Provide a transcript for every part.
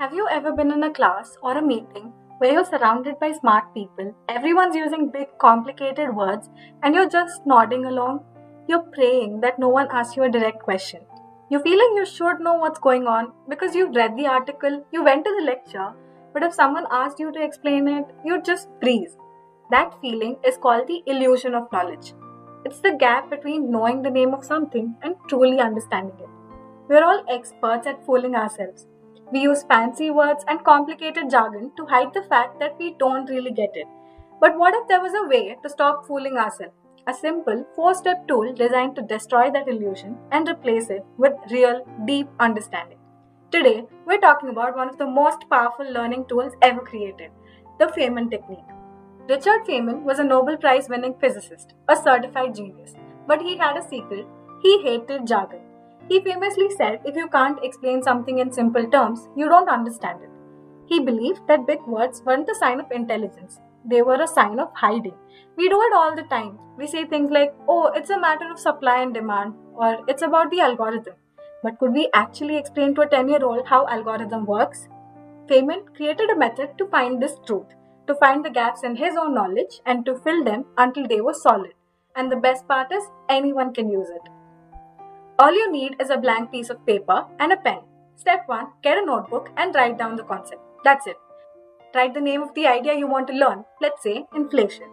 Have you ever been in a class or a meeting where you're surrounded by smart people, everyone's using big complicated words, and you're just nodding along? You're praying that no one asks you a direct question. You're feeling you should know what's going on because you've read the article, you went to the lecture, but if someone asked you to explain it, you'd just freeze. That feeling is called the illusion of knowledge. It's the gap between knowing the name of something and truly understanding it. We're all experts at fooling ourselves. We use fancy words and complicated jargon to hide the fact that we don't really get it. But what if there was a way to stop fooling ourselves? A simple 4-step tool designed to destroy that illusion and replace it with real, deep understanding. Today, we're talking about one of the most powerful learning tools ever created, the Feynman technique. Richard Feynman was a Nobel Prize winning physicist, a certified genius. But he had a secret: he hated jargon. He famously said if you can't explain something in simple terms, you don't understand it. He believed that big words weren't a sign of intelligence, they were a sign of hiding. We do it all the time. We say things like, oh, it's a matter of supply and demand, or it's about the algorithm. But could we actually explain to a 10-year-old how algorithm works? Feynman created a method to find this truth, to find the gaps in his own knowledge and to fill them until they were solid. And the best part is, anyone can use it. All you need is a blank piece of paper and a pen. Step 1, get a notebook and write down the concept. That's it. Write the name of the idea you want to learn, let's say inflation.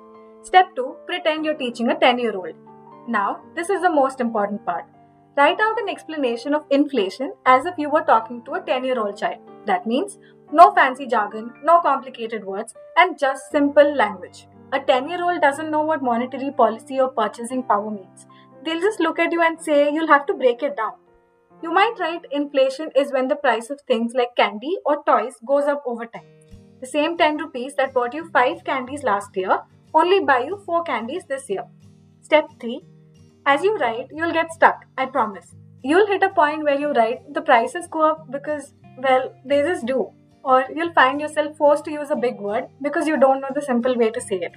Step 2, pretend you're teaching a 10-year-old. Now, this is the most important part. Write out an explanation of inflation as if you were talking to a 10-year-old child. That means no fancy jargon, no complicated words, and just simple language. A 10-year-old doesn't know what monetary policy or purchasing power means. They'll just look at you and say, you'll have to break it down. You might write inflation is when the price of things like candy or toys goes up over time. The same 10 rupees that bought you 5 candies last year only buy you 4 candies this year. Step 3. As you write, you'll get stuck, I promise. You'll hit a point where you write, the prices go up because, well, they just do. Or you'll find yourself forced to use a big word because you don't know the simple way to say it.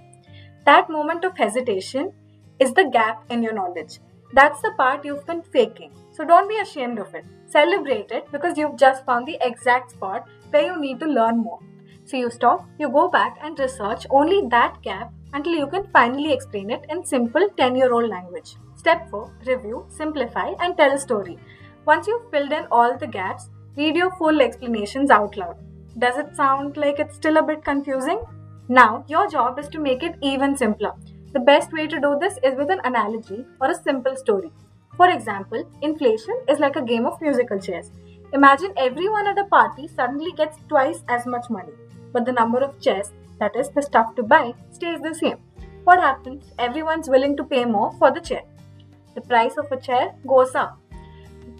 That moment of hesitation is the gap in your knowledge. That's the part you've been faking. So don't be ashamed of it. Celebrate it because you've just found the exact spot where you need to learn more. So you stop, you go back and research only that gap until you can finally explain it in simple 10-year-old language. Step 4, review, simplify and tell a story. Once you've filled in all the gaps, read your full explanations out loud. Does it sound like it's still a bit confusing? Now, your job is to make it even simpler. The best way to do this is with an analogy or a simple story. For example, inflation is like a game of musical chairs. Imagine everyone at a party suddenly gets twice as much money, but the number of chairs, that is the stuff to buy, stays the same. What happens? Everyone's willing to pay more for the chair. The price of a chair goes up.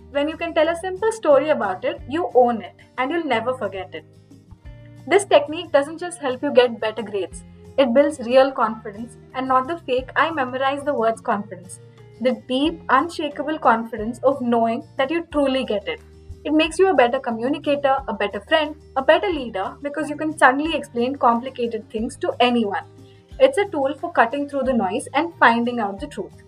When you can tell a simple story about it, you own it and you'll never forget it. This technique doesn't just help you get better grades. It builds real confidence and not the fake I memorize the words confidence. The deep, unshakable confidence of knowing that you truly get it. It makes you a better communicator, a better friend, a better leader because you can suddenly explain complicated things to anyone. It's a tool for cutting through the noise and finding out the truth.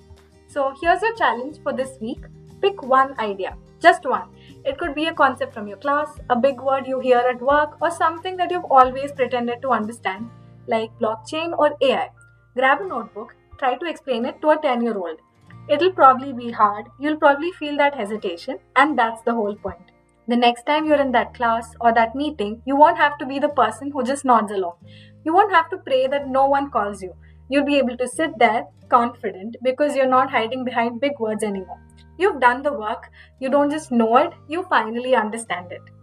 So here's your challenge for this week. Pick one idea, just one. It could be a concept from your class, a big word you hear at work, or something that you've always pretended to understand, like blockchain or AI. Grab a notebook, try to explain it to a 10-year-old. It'll probably be hard, you'll probably feel that hesitation, and that's the whole point. The next time you're in that class or that meeting, you won't have to be the person who just nods along. You won't have to pray that no one calls you. You'll be able to sit there confident because you're not hiding behind big words anymore. You've done the work, you don't just know it, you finally understand it.